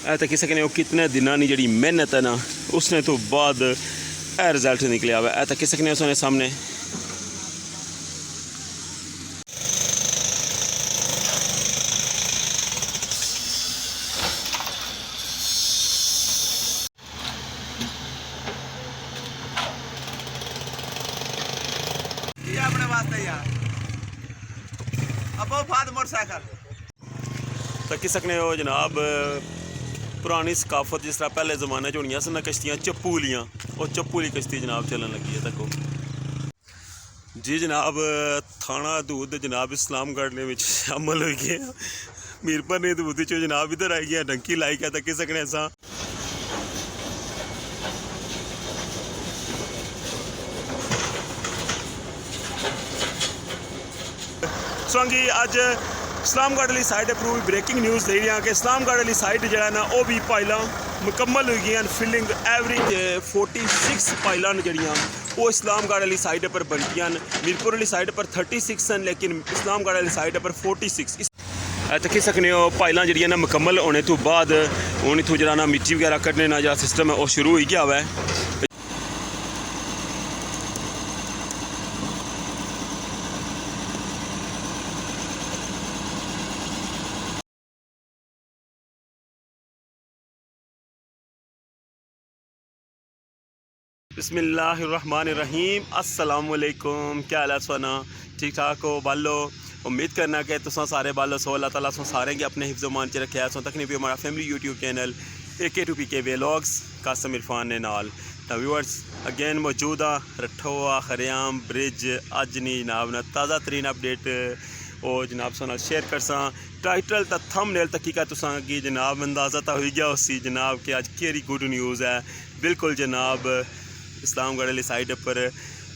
तकी सकने हो कितने दिनों की जी मेहनत है ना उसने तो बाद रिजल्ट निकलिया हुआ है। तकी सकने हो सोने सामने ये अपने वास्ते यार अब फाद मोटरसाइकिल तकी सकने हो जनाब पुरानी सकाफत जिस तरह पहले जमाने च होनियां सन कश्तियाँ चप्पूलियाँ और चप्पूली कश्ती जनाब चलन लगी है तको जी जनाब थाना दूध जनाब इस्लामगढ़ ने शामिल हो गए मीरपुर ने दूध चो जनाब इधर आई गया डंकी लाई क्या तकी सकने असा सोंगी अज इस्लामगढ़ वाली साइड पर ब्रेकिंग न्यूज़ दे रही हैं कि इस्लामगढ़ वाली साइड जो है ना वह भी पाइलां मुकम्मल हो गई फिलिंग एवरेज 46 पाइलां जड़ियाँ वो इस्लामगढ़ वाली साइड पर बनटियां मीरपुर वाली साइड पर 36 हैं लेकिन इस्लामगढ़ वाली साइड पर 46 तकी सकने हो पाइलां जड़ियां ना मुकम्मल होने तो बाद हूँ इतों जरा ना मिट्टी वगैरह कड्ढने ना जो सिस्टम है वो शुरू हो गया हुआ है। बिस्मिल्लाहिर्रहमानिर्रहीम अस्सलामुअलैकुम क्या हाल है सोना ठीक ठाक हो बालो उम्मीद करना कि तुम सारे बालो सो अल्लाह ताला सो सारे के अपने हिफ्ज़ मान च रखे सो तकनी भी हमारा family YouTube channel AK2PK vlogs Qasim Irfan ने नाल तो व्यूअर्स अगेन मौजूदा रठोआ खरियाम ब्रिज अज नी जनाब ना ताज़ा तरीन अपडेट और जनाब सो शेयर कर सा टाइटल तो थंबनेल तक का तुसा की जनाब अंदाज़ा तो हो गया उसी जनाब कि अज केरी गुड न्यूज़ है बिल्कुल जनाब इस्लामगढ़ वाली साइड पर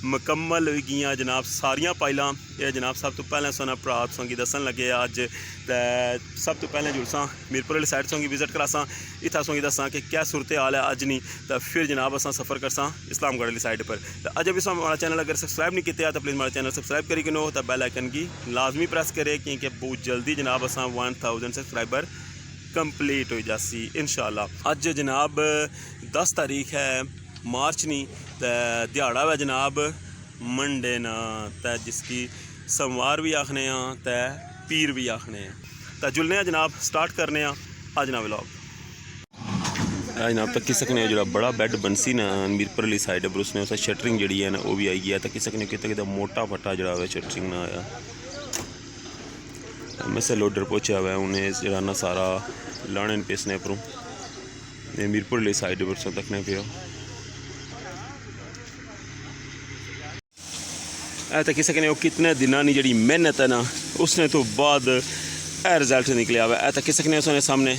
मुकम्मल हो गई जनाब सारिया पाइलां ये जनाब सब तो पहले सोना भरा तुसें दसन लगे अज तो सब तो पहले जुड़सा मीरपुर वाली साइड सोंगी विजिट करासा इतना सोंगी दसा कि क्या सूरत हाल है अज नहीं तो फिर जनाब अस सफ़र करसा इस्लामगढ़ वाली साइड पर तो अज भी हमारा चैनल अगर सब्सक्राइब नहीं किया तो प्लीज़ हमारा चैनल सब्सक्राइब करी नो तो बैल आइकन की लाजमी प्रेस करे क्योंकि बहुत जल्दी जनाब अस 1000 सब्सक्राइबर कंप्लीट हो जासी इंशाल्लाह। अज जनाब 10 तारीख है मार्च नहीं तो दिहाड़ा है जनाब मंडे ना तो जिसकी सोमवार भी आखने तो पीर भी आखने तो जुलने जनाब स्टार्ट करने आज ना व्लॉग जनाब तक सकने जो बड़ा बैड बनसी ना मीरपुर वाली साइड पर उसने उस शटरिंग जी है ना वो भी आई गया तक सकने कि मोटा फटा जरा शटरिंग ना आया मैं से लोडर पहुँचा हुआ है उन्हें जरा ना सारा लाने पेसने परों मीरपुर वाली साइड पर तकने पे तकी सकने हो कितने दिनों की जी मेहनत है ना उसने तो बाद रिजल्ट निकलिया हुआ है। तकी सकने सोने सामने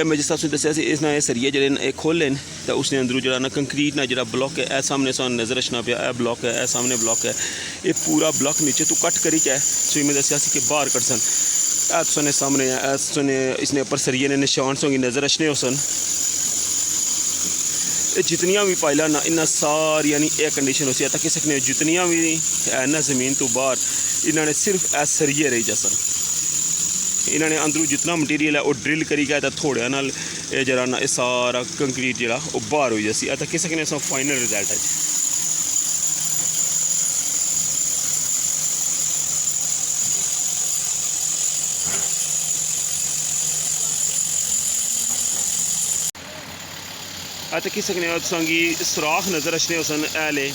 मैं जिस तरह दसिया इसने सरिये जो खोले तो उसने अंदरों जरा ना कंक्रीट ना जरा ब्लॉक है सामने सोने नज़र रखना पाया ब्लॉक है सामने ब्लॉक है ये पूरा ब्लॉक नीचे तो कट करी क्या सो मैं दसिया कि बाहर कट सन सोने सामने सोने इसने ऊपर सरिये ने निशान सोंगी नज़र रखने हो सन जितनियाँ भी पाइला ना इन्ना सारी यानी ए कंडीशन होती है ताकि सकने जितनियाँ भी है ना ज़मीन तो बाहर इन्होंने सिर्फ ए सरिये रही जसन इन्होंने अंदरों जितना मटीरियल है वो ड्रिल करी गया थोड़े नाल जरा ना सारा कंक्रीट जरा वो बाहर हो जासी ताकि सकने फाइनल रिजल्ट है। तकी सकने तुसांगी सुराख नज़र रखने सन ऐले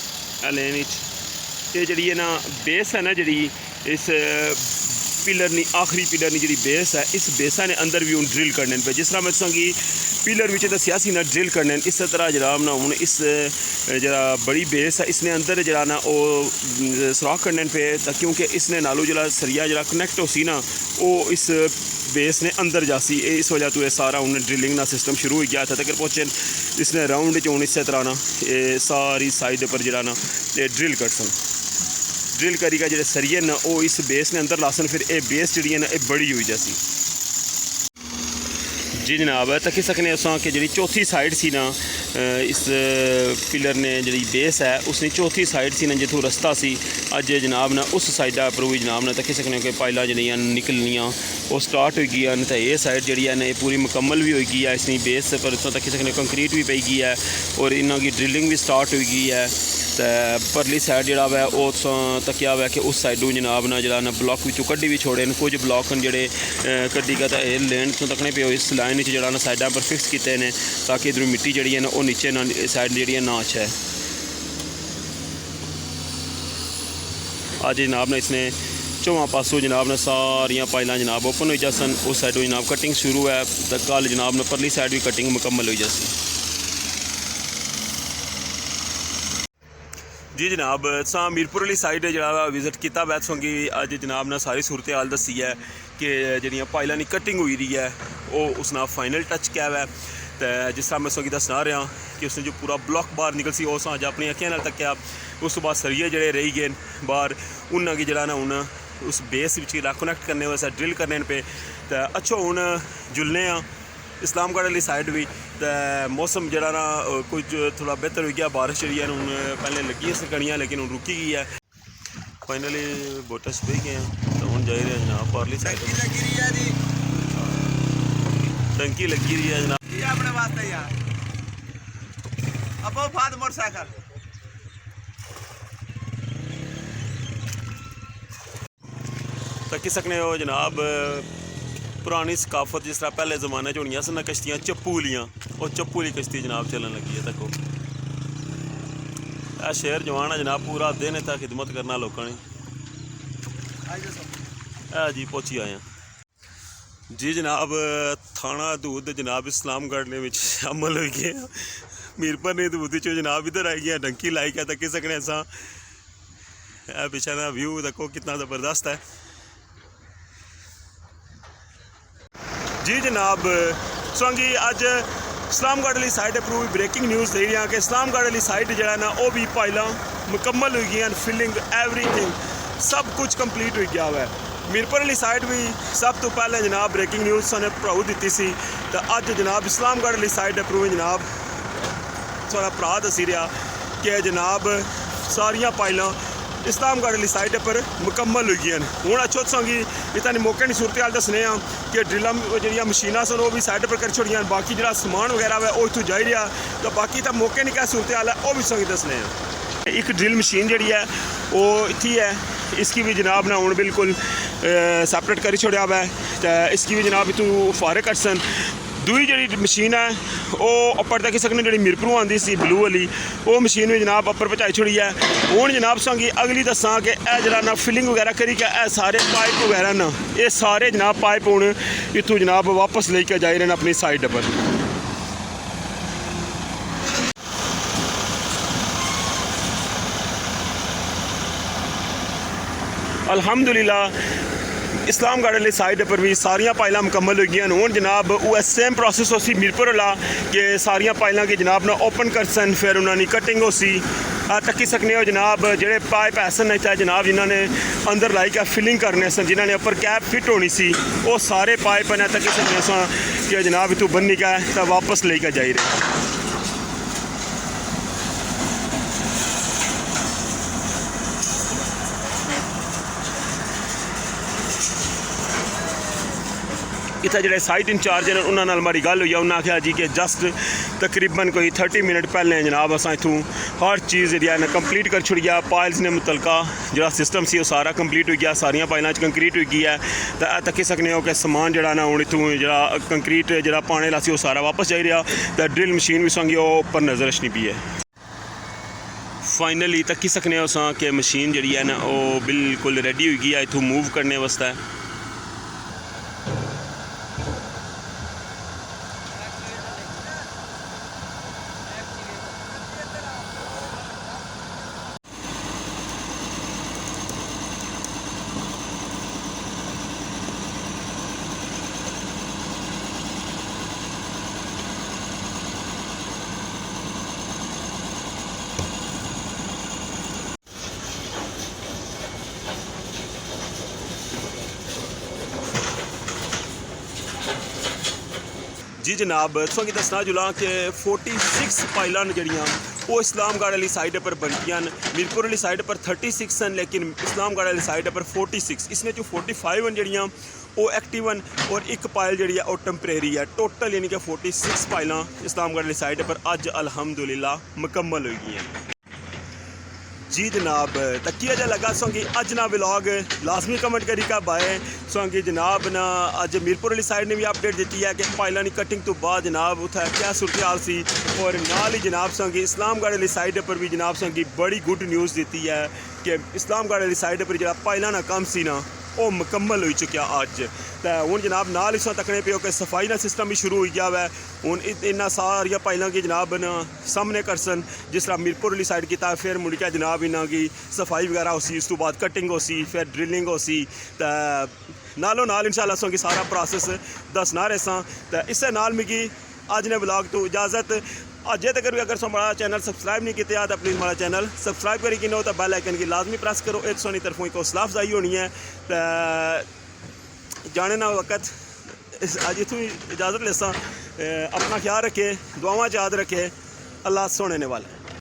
ऐलेन ये जी है ना बेस है ना जी इस पिलर नी आखिरी पिलर नी जी बेस है इस बेसा ने अंदर भी हूँ ड्रिल करने पे जिस तरह मैं तुसांगी पिलर में दसिया ना ड्रिल करने इस तरह जरा ना हूँ इस जरा बड़ी बेस है इसने अंदर जरा ना वो सुराख करने पे क्योंकि इसने नालों जरा सरिया जरा कनैक्ट हो सी ना वो इस बेस ने अंदर जासी इस वजह तो ये सारा उन्हें ड्रिलिंग ना सिस्टम शुरू हो गया था तक पहुँचे इसने राउंड चो इस तरह ना ये सारी साइड पर जरा ना ये ड्रिल कर सन ड्रिल करी का जो सरिये ना वो इस बेस ने अंदर लासन फिर ये बेस जी है ना ये बड़ी हुई जैसी जी जनाब तकी सकने कि जी चौथी साइड सी ना इस पिलर ने जी बेस है उसने चौथी साइड सी ना जितों रस्ता सी अज जनाब ना उस साइडा पर भी जनाब ना तकी सकने कि पाइलां जड़ियां निकलनियां ਉਹ ਸਟਾਰਟ ਹੋ ਗਈ ਹਨ। तो ये साइड जी है पूरी मुकम्मल भी हो गई है, इसकी बेस पर इतों तक किसी ने कंक्रीट भी पई गई है और इन्हों की ड्रिलिंग भी स्टार्ट हो गई है। तो परली साइड जोड़ा वै उस तकिया वै कि उस साइडों जनाब ना जरा ना ब्लॉक भी कड्ढी भी छोड़े न, कुछ ब्लॉक न जेह्ड़े कड्ढी का लेन तो तकने पे इस लाइन जरा ना साइडा पर फिक्स किए हैं ताकि इधरों मिट्टी जी है ना वो नीचे ना साइड जी ना अच्छा है। अज जनाब ने इसने चौवां पासों जनाब ने सारिया पाइलां जनाब ओपन हो जासन, उस साइडों जनाब कटिंग शुरू है। तो कल जनाब ने परली साइड भी कटिंग मुकम्मल हो जासी। जी जनाब असां मीरपुर वाली साइड जो विजिट किया बैठों की अज जनाब ने सारी सूरत हाल दसी है कि जी पाइलों की कटिंग हुई रही है वो उसना फाइनल टच क्या है। तो जिस तरह मैं सौ दसना रहा कि उसने जो पूरा ब्लॉक बाहर निकल सी उस अज अपनी अखियां नाल तक्या, उस तो बाद सरिये जोड़े रही गए बाहर उन्होंने की जरा ना हूँ उस बेस कनैक्ट करने वास्ते ड्रिल करने पे। तो अच्छो हूँ जुलने इस्लामगढ़ वाली साइड भी। तो मौसम जरा ना कुछ थोड़ा बेहतर हो गया, बारिश जी है हूँ पहले लगी सकनियाँ लेकिन हूँ रुकी गई है। फाइनली बोटा छपी गए हैं तो हूँ जा रहे हैं जनाब पारली साइड। टंकी लगी रही है जनाब अपने वास्ते यार अब फाद मोटरसाइकिल तकी सकने हो जनाब पुरानी सकाफत जिस तरह पहले ज़माने होनिया सन कश्तियाँ चप्पू लियाँ, और चप्पू ली कश्ती जनाब चलन लगी है। तको यह शहर जवान है जनाब, पूरा दिन इतना खिदमत करना लोगों ने। जी पहुँची आए हैं जी जनाब थाना दूध जनाब इस्लामगढ़ ने विच शामिल हो गए। मीरपुर ने दूध चो जनाब इधर आई गया डंकी लाई क्या तकी सकने असा। पिछले का व्यू देखो कितना ज़बरदस्त है जी जनाब। सोंगी अज इस्लामगढ़ वाली साइड पर ब्रेकिंग न्यूज़ दे रही कि इस्लामगढ़ वाली साइड जो है ना वो भी पाइलां मुकम्मल हो गई, फिलिंग एवरीथिंग सब कुछ कंप्लीट हो गया हुआ है। मीरपुर वाली साइड भी सब तो पहले जनाब ब्रेकिंग न्यूज़ सने भराऊ दी सी। तो अज जनाब इस्लामगढ़ वाली साइड पर जनाब सारा भरा दसी रहा कि जनाब सारिया पाइलां इस्लामगढ़ वाली साइड पर मुकम्मल हो गई हूँ। अच्छो संगी इतनी मौके की सूरत हाल दसने कि ड्रिल जी मशीना सन वो भी साइड पर कर छोड़ियां, बाकी जो समान वगैरह है वो इतों जा रहा। तो बाकी तो मौके नहीं क्या सूरत हाल है वो भी संगी दसने। एक ड्रिल मशीन जी है वो इतनी है, इसकी भी जनाब ना हूँ बिल्कुल सैपरेट कर छोड़ा हुआ है। तो इसकी भी जनाब इतों फारे कर सन। दूई जी मशीन है वो अपर तक सकने जी मीरपुरों आती सी ब्लू वाली वो मशीन भी जनाब अपर पहुँचाई छोड़ी है। हूँ जनाब संगी अगली दसा कि यह जरा ना फिलिंग वगैरह करी के यह सारे पाइप वगैरह ना ये सारे जनाब पाइप हूँ इतों जनाब वापस लेके जा रहे हैं अपनी साइड पर। अल्हम्दुलिल्लाह इस्लामगढ़ वाली साइड पर भी सारिया पाइलां मुकम्मल हो गई हूँ। जनाब वो सेम प्रोसेस हो सी मीरपुर वाला कि सारिया पाइलां की जनाब ना ओपन कर सन, फिर उन्होंने कटिंग हो सी तकी सकने हो जनाब जेडे पाइप ऐसन इतना जनाब जिन्होंने अंदर लाई का फिलिंग करने सन, जिन्होंने अपर कैप फिट होनी सी वो सारे पाइप ने तकी सकने सा कि जनाब इतों बनी का तो वापस लेकर जा रहे। इतना जो साइट इंचार्ज हैं उन्होंने हमारी गल हुई है, उन्हें आख्या जी कि जस्ट तकरीबन कोई 30 मिनट पहले जनाब असा इतों हर चीज़ जी है कंप्लीट कर छुड़िया। पाइल्स ने मुतलका जो सिस्टम से सारा कंप्लीट हो गया, सारिया पाइलों कंक्रीट हो गई है। तो तकी सकने हो कि समान जरा ना हूँ इतों जो कंक्रीट जो पाने ला सी सारा वापस जा रहा। तो ड्रिल मशीन भी संगी उपर नज़र रखनी पी है। फाइनली तकी सकने हो सा कि मशीन जी है ना वो बिल्कुल रेडी हो गई है इतों मूव करने वास्ते। जी जनाब तुसें गी दसना जुला कि 46 पाइलां न जड़ियां वो इस्लामगढ़ वाली साइड पर बनदियां न। मीरपुर वाली साइड पर 36 हैं लेकिन इस्लामगढ़ वाली साइड पर 46, इसमें जो 45 हैं जड़ियां ਉਹ ਐਕਟਿਵ ਹਨ ਔਰ ਇੱਕ ਪਾਇਲ ਜਿਹੜੀ ਹੈ ਉਹ ਟੈਂਪਰੇਰੀ ਹੈ। ਟੋਟਲ ਯਾਨੀ ਕਿ 46 ਪਾਇਲਾਂ ਇਸਲਾਮਗढ़ वाली साइड पर अज अलहमदुलिल्लाह मुकम्मल हो गई हैं जी जनाब। तो किया जा लगा सोंगी अज ना व्लॉग लाजमी कमेंट करी का बाय सोंगी जनाब ना अज मीरपुर वाली साइड ने भी अपडेट दी है कि पायलों की कटिंग तो बाद जनाब उत्थे क्या सूरत हाल सी और नाल ही जनाब सोंगी इस्लामगढ़ वाली साइड पर भी जनाब सोंगी बड़ी गुड न्यूज़ दी है कि इस्लामगढ़ वाली साइड पर जो पायलों का काम सी ना वो मुकम्मल हो चुका अज। तो हूँ जनाब नाल इस तकने पे कि सफाई का सिस्टम भी शुरू हो गया है। हूँ इन्ना सारिया पायलों की जनाब न सामने करसन जिस तरह मीरपुर वाली साइड किया फिर मुड़ के जनाब इन्हों की सफाई वगैरह हो सी उस तो बाद कटिंग हो सी फिर ड्रिलिंग हो सी। तो नालों नाल इंशाल्लाह सोंगी सारा प्रोसेस दसना रहा। तो इस नाल मिगी अज ने ब्लॉग तो इजाज़त। अजे तक भी अगर सो हमारा चैनल सब्सक्राइब नहीं किया तो प्लीज़ हमारा चैनल सब्सक्राइब करी कि तो बेल आइकन की लाजमी प्रेस करो। एक सोनी तरफों एक हौसला अफजाई होनी है। तो जाने ना वक्त अज इतों इजाज़त लेसा। अपना ख्याल रखे दुआवां याद रखे। अल्लाह सोने ने वाला।